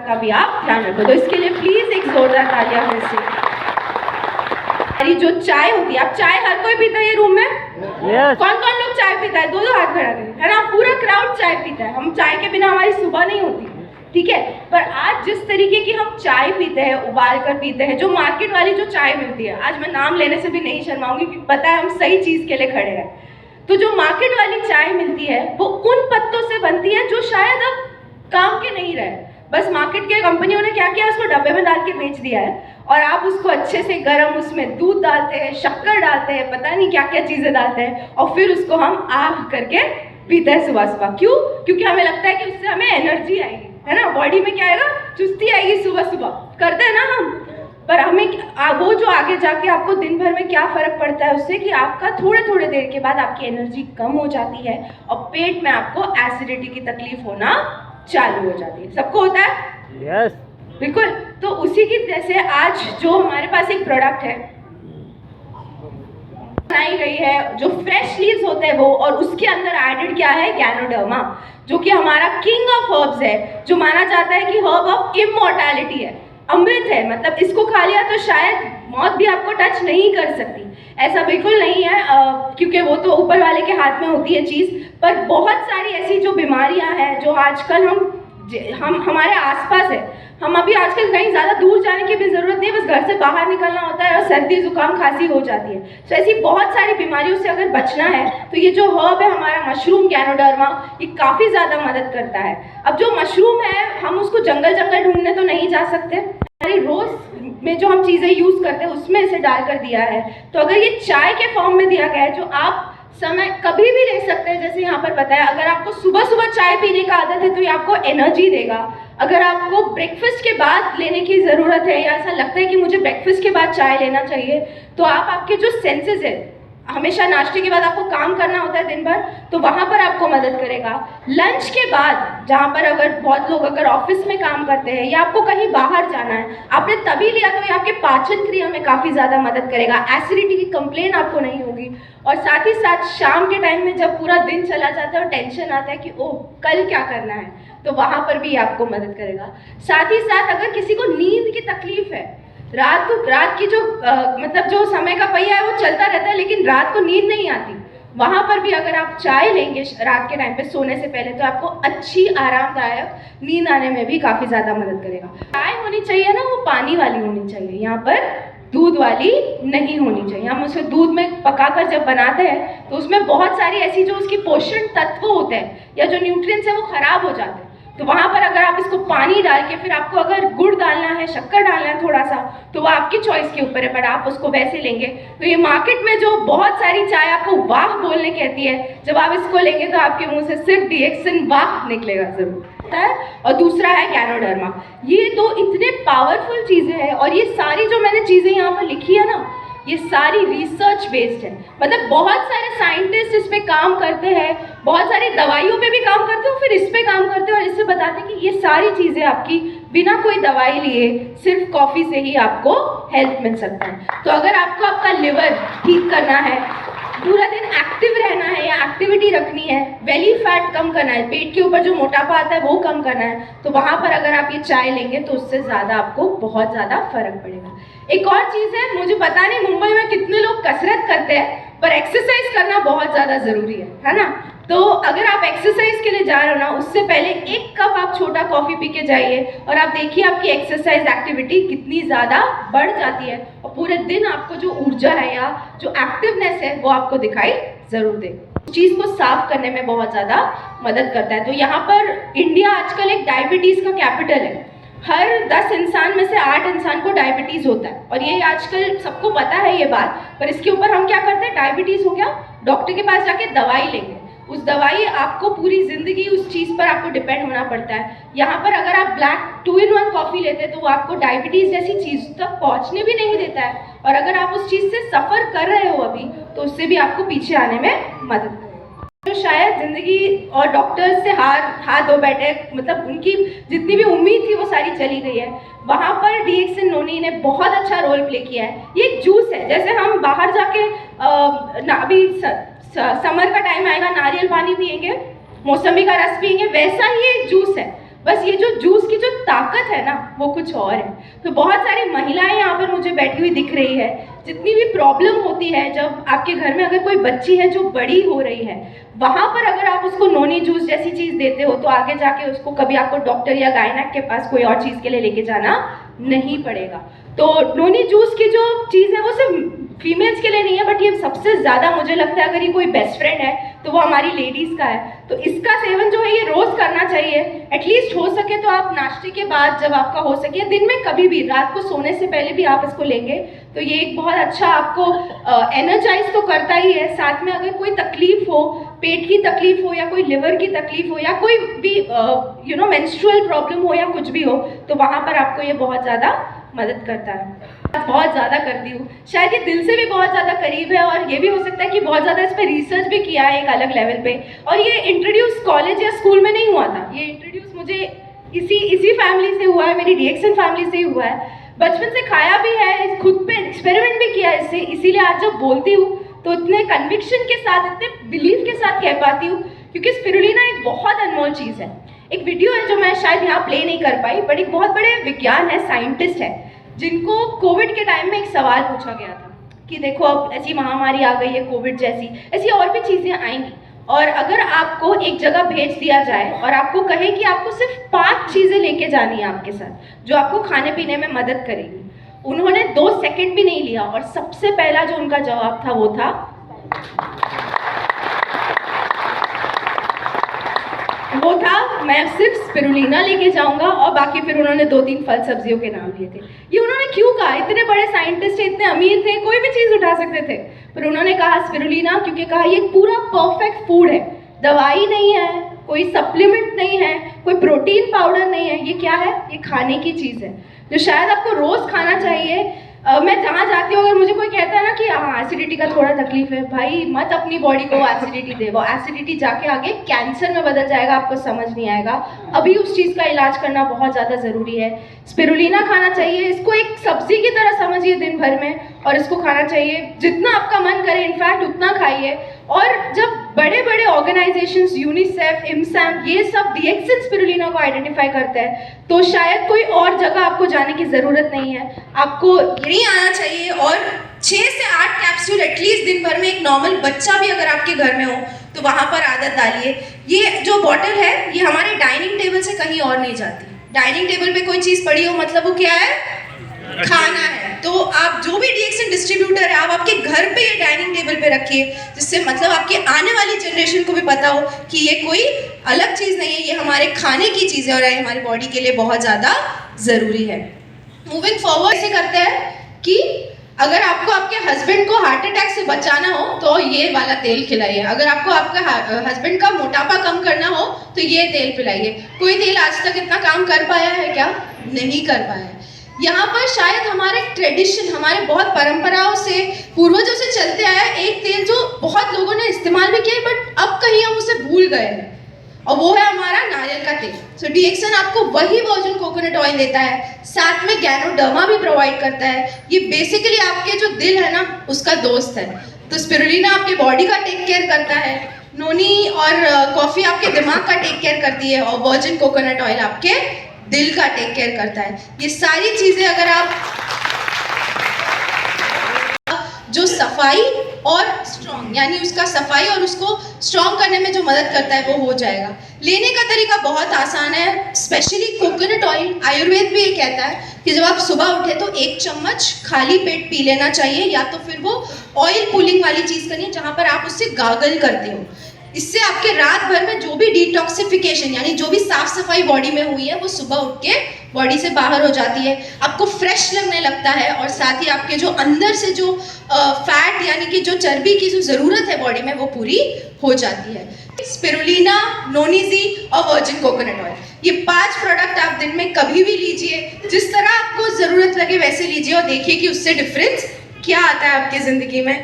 का भी आप ध्यान रखो। तो इसके लिए प्लीज एक जोरदार तालियां फिर से। हमारी जो चाय होती है, आप चाय हर कोई पीता है ये रूम में? कौन कौन लोग चाय पीता है? दो दो हाथ खड़ा करें, है ना? पूरा क्राउड चाय पीता है। हम चाय के बिना हमारी सुबह नहीं होती, ठीक है? पर आज जिस तरीके की हम चाय पीते हैं, उबाल कर पीते हैं, जो मार्केट वाली जो चाय मिलती है, आज मैं नाम लेने से भी नहीं शर्माऊंगी क्योंकि पता है हम सही चीज के लिए खड़े हैं। तो जो मार्केट वाली चाय मिलती है वो उन पत्तों से बनती है जो शायद अब काम के नहीं रहे। बस मार्केट के कंपनियों ने क्या किया, उसको डब्बे में डाल के बेच दिया है और आप उसको अच्छे से गर्म, उसमें दूध डालते हैं, शक्कर डालते हैं, पता नहीं क्या क्या चीजें डालते हैं और फिर उसको हम आह करके पीते हैं सुबह सुबह। क्यों? क्योंकि हमें लगता है कि उससे हमें एनर्जी आएगी, है ना? बॉडी में क्या आएगा? चुस्ती आएगी सुबह सुबह, करते हैं ना हम। पर हमें वो जो आगे जाके आपको दिन भर में क्या फर्क पड़ता है उससे, कि आपका थोड़े थोड़े देर के बाद आपकी एनर्जी कम हो जाती है और पेट में आपको एसिडिटी की तकलीफ होना चालू हो जाती है। सबको होता है? यस, बिल्कुल। तो उसी की जैसे आज जो हमारे पास एक प्रोडक्ट है बनाई गई है, जो फ्रेश लीव्स होते हैं वो, और उसके अंदर एडेड क्या है? गैनोडर्मा, जो कि हमारा किंग ऑफ हर्ब्स है, जो माना जाता है कि हर्ब ऑफ इमॉर्टैलिटी है, अमृत है। मतलब इसको खा लिया तो शायद मौत भी आपको टच नहीं कर सकती। ऐसा बिल्कुल नहीं है, क्योंकि वो तो ऊपर वाले के हाथ में होती है चीज़। पर बहुत सारी ऐसी जो बीमारियां हैं जो आजकल हम हमारे आसपास है, हम अभी आजकल कहीं ज़्यादा दूर जाने की भी ज़रूरत नहीं है, बस घर से बाहर निकलना होता है और सर्दी जुकाम खांसी हो जाती है। तो ऐसी बहुत सारी बीमारियों से अगर बचना है तो ये जो हर्ब है हमारा मशरूम गैनोडर्मा, ये काफ़ी ज़्यादा मदद करता है। अब जो मशरूम है हम उसको जंगल जंगल ढूंढने तो नहीं जा सकते, हमारी रोज़ में जो हम चीज़ें यूज़ करते हैं उसमें इसे डाल कर दिया है। तो अगर ये चाय के फॉर्म में दिया गया है जो आप समय कभी भी ले सकते हैं, जैसे यहाँ पर बताया, अगर आपको सुबह सुबह चाय पीने का आदत है तो ये आपको एनर्जी देगा। अगर आपको ब्रेकफास्ट के बाद लेने की ज़रूरत है या ऐसा लगता है कि मुझे ब्रेकफास्ट के बाद चाय लेना चाहिए, तो आप आपके जो सेंसेस है, हमेशा नाश्ते के बाद आपको काम करना होता है दिन भर, तो वहाँ पर आपको मदद करेगा। लंच के बाद, जहाँ पर अगर बहुत लोग अगर ऑफिस में काम करते हैं या आपको कहीं बाहर जाना है, आपने तभी लिया तो ये आपके पाचन क्रिया में काफ़ी ज़्यादा मदद करेगा। एसिडिटी की कंप्लेन आपको नहीं होगी। और साथ ही साथ शाम के टाइम में जब पूरा दिन चला जाता है और टेंशन आता है कि ओह कल क्या करना है, तो वहाँ पर भी आपको मदद करेगा। साथ ही साथ अगर किसी को नींद की तकलीफ है, रात की जो मतलब जो समय का पहिया है वो चलता रहता है लेकिन रात को नींद नहीं आती, वहाँ पर भी अगर आप चाय लेंगे रात के टाइम पे सोने से पहले तो आपको अच्छी आरामदायक नींद आने में भी काफ़ी ज़्यादा मदद करेगा। चाय होनी चाहिए ना, वो पानी वाली होनी चाहिए, यहाँ पर दूध वाली नहीं होनी चाहिए। हम उसे दूध में पकाकर जब बनाते हैं तो उसमें बहुत सारी ऐसी जो उसकी पोषण तत्व होते हैं या जो न्यूट्रिएंट्स है वो खराब हो जाते हैं। तो वहाँ पर अगर आप इसको पानी डाल के, फिर आपको अगर गुड़ डालना है, शक्कर डालना है थोड़ा सा, तो वो आपकी चॉइस के ऊपर है, पर आप उसको वैसे लेंगे। तो ये मार्केट में जो बहुत सारी चाय आपको वाह बोलने कहती है, जब आप इसको लेंगे तो आपके मुंह से सिर्फ डीएक्सिन वाह निकलेगा जरूर। और दूसरा है गैनोडर्मा। ये दो इतने पावरफुल चीज़ें हैं और ये सारी जो मैंने चीज़ें यहाँ पर लिखी है ना, ये सारी रिसर्च बेस्ड है। मतलब बहुत सारे साइंटिस्ट इस पे काम करते हैं, बहुत सारी दवाइयों पे भी काम करते हैं, फिर इस पे काम करते हैं और इससे बताते हैं कि ये सारी चीज़ें आपकी बिना कोई दवाई लिए सिर्फ कॉफ़ी से ही आपको हेल्प मिल सकता है। तो अगर आपको आपका लिवर ठीक करना है, पूरा दिन एक्टिव रहना है या एक्टिविटी रखनी है, बेली फैट कम करना है, पेट के ऊपर जो मोटापा आता है वो कम करना है, तो वहाँ पर अगर आप ये चाय लेंगे तो उससे ज़्यादा आपको बहुत ज़्यादा फर्क पड़ेगा। एक और चीज़ है, मुझे पता नहीं मुंबई में कितने लोग कसरत करते हैं, पर एक्सरसाइज करना बहुत ज़्यादा ज़रूरी है ना? तो अगर आप एक्सरसाइज के लिए जा रहे हो ना, उससे पहले एक कप आप छोटा कॉफ़ी पी के जाइए और आप देखिए आपकी एक्सरसाइज एक्टिविटी कितनी ज़्यादा बढ़ जाती है और पूरे दिन आपको जो ऊर्जा है या जो एक्टिवनेस है वो आपको दिखाई ज़रूर दे। उस चीज़ को साफ करने में बहुत ज़्यादा मदद करता है। तो यहाँ पर इंडिया आजकल एक डायबिटीज़ का कैपिटल है। हर 10 इंसान में से 8 इंसान को डायबिटीज़ होता है और ये आजकल सबको पता है ये बात, पर इसके ऊपर हम क्या करते हैं, डायबिटीज़ हो गया, डॉक्टर के पास जाके दवाई लेंगे। उस दवाई आपको पूरी ज़िंदगी उस चीज़ पर आपको डिपेंड होना पड़ता है। यहाँ पर अगर आप ब्लैक 2-in-1 कॉफ़ी लेते हैं तो वो आपको डायबिटीज़ जैसी चीज़ तक पहुँचने भी नहीं देता है, और अगर आप उस चीज़ से सफ़र कर रहे हो अभी तो उससे भी आपको पीछे आने में मदद करेगा। तो शायद ज़िंदगी और डॉक्टर्स से हाथ धो बैठे, मतलब उनकी जितनी भी उम्मीद थी वो सारी चली गई है। वहाँ पर डीएक्सिन नोनी ने बहुत अच्छा रोल प्ले किया है। ये एक जूस है, जैसे हम बाहर जाके अभी समर का टाइम आएगा, नारियल पानी पियेंगे, मौसमी का रस पियेंगे, वैसा ही एक जूस है। बस ये जो जूस की जो ताकत है ना वो कुछ और है। तो बहुत सारी महिलाएं यहाँ पर मुझे बैठी हुई दिख रही है। जितनी भी प्रॉब्लम होती है जब आपके घर में अगर कोई बच्ची है जो बड़ी हो रही है, वहाँ पर अगर आप उसको नोनी जूस जैसी चीज़ देते हो तो आगे जाके उसको कभी आपको डॉक्टर या गायनेक के पास कोई और चीज़ के लिए लेके जाना नहीं पड़ेगा। तो नोनी जूस की जो चीज़ है वो सिर्फ फीमेल्स के लिए नहीं है, बट ये सबसे ज़्यादा मुझे लगता है अगर ये कोई बेस्ट फ्रेंड है तो वो हमारी लेडीज़ का है। तो इसका सेवन जो है ये रोज़ करना चाहिए। एटलीस्ट हो सके तो आप नाश्ते के बाद, जब आपका हो सके, दिन में कभी भी, रात को सोने से पहले भी आप इसको लेंगे तो ये एक बहुत अच्छा आपको एनर्जाइज तो करता ही है। साथ में अगर कोई तकलीफ हो, पेट की तकलीफ हो या कोई लिवर की तकलीफ हो या कोई भी मेंस्ट्रुअल प्रॉब्लम हो या कुछ भी हो, तो वहाँ पर आपको ये बहुत ज़्यादा मदद करता है। बहुत ज़्यादा करती हूँ, शायद ये दिल से भी बहुत ज़्यादा करीब है, और ये भी हो सकता है कि बहुत ज़्यादा इस पर रिसर्च भी किया है एक अलग लेवल पे। और ये इंट्रोड्यूस कॉलेज या स्कूल में नहीं हुआ था, ये इंट्रोड्यूस मुझे इसी फैमिली से हुआ है, मेरी रिएक्शन फैमिली से ही हुआ है। बचपन से खाया भी है, खुद पे एक्सपेरिमेंट भी किया है इससे, इसीलिए आज जब बोलती हूँ तो इतने कन्विक्शन के साथ, इतने बिलीव के साथ कह पाती हूँ, क्योंकि स्पिरुलिना एक बहुत अनमोल चीज़ है। एक वीडियो है जो मैं शायद यहाँ प्ले नहीं कर पाई, बट एक बहुत बड़े विज्ञान है, साइंटिस्ट है, जिनको कोविड के टाइम में एक सवाल पूछा गया था कि देखो अब ऐसी महामारी आ गई है कोविड जैसी, ऐसी और भी चीज़ें आएंगी, और अगर आपको एक जगह भेज दिया जाए और आपको कहे कि आपको सिर्फ 5 चीज़ें लेके जानी है आपके साथ जो आपको खाने पीने में मदद करेगी। उन्होंने 2 सेकंड भी नहीं लिया और सबसे पहला जो उनका जवाब था वो था मैं सिर्फ स्पिरुलिना लेके जाऊंगा, और बाकी फिर उन्होंने 2-3 फल सब्जियों के नाम लिए थे। ये उन्होंने क्यों कहा? इतने बड़े साइंटिस्ट थे, इतने अमीर थे, कोई भी चीज़ उठा सकते थे, पर उन्होंने कहा स्पिरुलिना, क्योंकि कहा ये पूरा परफेक्ट फूड है, दवाई नहीं है, कोई सप्लीमेंट नहीं है, कोई प्रोटीन पाउडर नहीं है, ये क्या है? ये खाने की चीज़ है जो शायद आपको रोज़ खाना चाहिए। मैं जहाँ जाती हूँ अगर मुझे कोई कहता है ना कि हाँ एसिडिटी का थोड़ा तकलीफ है, भाई मत अपनी बॉडी को एसिडिटी दे, वो एसिडिटी जाके आगे कैंसर में बदल जाएगा, आपको समझ नहीं आएगा। अभी उस चीज़ का इलाज करना बहुत ज़्यादा ज़रूरी है। स्पिरुलिना खाना चाहिए, इसको एक सब्जी की तरह समझिए दिन भर में, और इसको खाना चाहिए जितना आपका मन करे, इनफैक्ट उतना खाइए। और जब बड़े बड़े ऑर्गेनाइजेशंस, यूनिसेफ, इमसैम, ये सब डीएक्सिन स्पिरुलिना को आइडेंटिफाई करते हैं, तो शायद कोई और जगह आपको जाने की ज़रूरत नहीं है, आपको यहीं आना चाहिए। और 6 से 8 कैप्सूल एटलीस्ट दिन भर में, एक नॉर्मल बच्चा भी अगर आपके घर में हो तो वहाँ पर आदत डालिए। ये जो बॉटल है ये हमारे डाइनिंग टेबल से कहीं और नहीं जाती। डाइनिंग टेबल पे कोई चीज़ पड़ी हो मतलब वो क्या है? खाना है। तो आप जो भी डीएक्सिन डिस्ट्रीब्यूटर है, आप आपके घर पे ये डाइनिंग टेबल पे रखिए, जिससे मतलब आपके आने वाली जनरेशन को भी पता हो कि ये कोई अलग चीज़ नहीं है, ये हमारे खाने की चीज़ है और ये हमारी बॉडी के लिए बहुत ज़्यादा ज़रूरी है। मूविंग फॉरवर्ड ऐसे करते हैं कि अगर आपको आपके हस्बैंड को हार्ट अटैक से बचाना हो तो ये वाला तेल खिलाइए। अगर आपको आपका हस्बैंड का मोटापा कम करना हो तो ये तेल पिलाइए। कोई तेल आज तक इतना काम कर पाया है क्या? नहीं कर पाया है। यहाँ पर शायद हमारे ट्रेडिशन, हमारे बहुत परंपराओं से, पूर्वजों से चलते आया एक तेल जो बहुत लोगों ने इस्तेमाल भी किया, बट अब कहीं हम उसे भूल गए हैं, और वो है हमारा नारियल का तेल। सो डीएक्सिन आपको वही वर्जिन कोकोनट ऑयल देता है, साथ में गैनोडर्मा भी प्रोवाइड करता है। ये बेसिकली आपके जो दिल है ना उसका दोस्त है। तो स्पिरुलिना आपके बॉडी का टेक केयर करता है, नोनी और कॉफ़ी आपके दिमाग का टेक केयर करती है, और वर्जिन कोकोनट ऑयल आपके दिल का टेक केयर करता है। ये सारी चीज़ें अगर आप जो सफाई और स्ट्रॉन्ग, यानी उसका सफाई और उसको स्ट्रॉन्ग करने में जो मदद करता है वो हो जाएगा। लेने का तरीका बहुत आसान है, स्पेशली कोकोनट ऑयल। आयुर्वेद भी ये कहता है कि जब आप सुबह उठे तो 1 चम्मच खाली पेट पी लेना चाहिए, या तो फिर वो ऑयल पुलिंग वाली चीज़ करनी है जहाँ पर आप उससे गागल करते हो। इससे आपके रात भर में जो भी डिटॉक्सिफिकेशन, यानी जो भी साफ सफाई बॉडी में हुई है वो सुबह उठ के बॉडी से बाहर हो जाती है, आपको फ्रेश लगने लगता है, और साथ ही आपके जो अंदर से जो फैट यानी कि जो चर्बी की जो ज़रूरत है बॉडी में वो पूरी हो जाती है। स्पिरुलिना, नोनीजी और वर्जिन कोकोनट ऑयल, ये 5 प्रोडक्ट आप दिन में कभी भी लीजिए, जिस तरह आपको ज़रूरत लगे वैसे लीजिए, और देखिए कि उससे डिफरेंस क्या आता है आपकी ज़िंदगी में।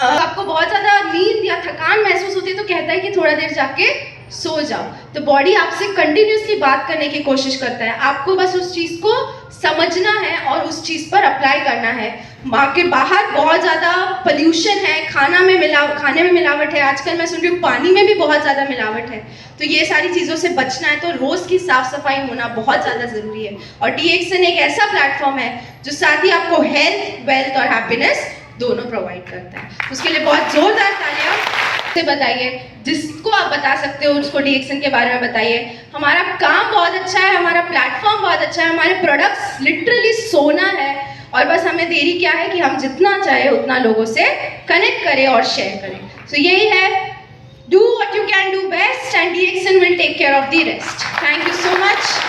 आपको बहुत ज़्यादा नींद या थकान महसूस होती है तो कहता है कि थोड़ा देर जाके सो जाओ, तो बॉडी आपसे कंटिन्यूसली बात करने की कोशिश करता है, आपको बस उस चीज़ को समझना है और उस चीज़ पर अप्लाई करना है। के बाहर बहुत ज़्यादा पोल्यूशन है, खाने में मिलावट है, आजकल मैं सुन रही हूँ पानी में भी बहुत ज़्यादा मिलावट है। तो ये सारी चीज़ों से बचना है तो रोज़ की साफ़ सफाई होना बहुत ज़्यादा ज़रूरी है। और DXN एक ऐसा प्लेटफॉर्म है जो साथ ही आपको हेल्थ, वेल्थ और हैप्पीनेस दोनों प्रोवाइड करता है। उसके लिए बहुत ज़ोरदार तालियां से बताइए। जिसको आप बता सकते हो उसको DXN के बारे में बताइए। हमारा काम बहुत अच्छा है, हमारा प्लेटफॉर्म बहुत अच्छा है, हमारे प्रोडक्ट्स लिटरली सोना है और बस हमें देरी क्या है कि हम जितना चाहे उतना लोगों से कनेक्ट करें और शेयर करें। सो यही है, do what you can do best and DXN will take care of the rest. Thank you so much.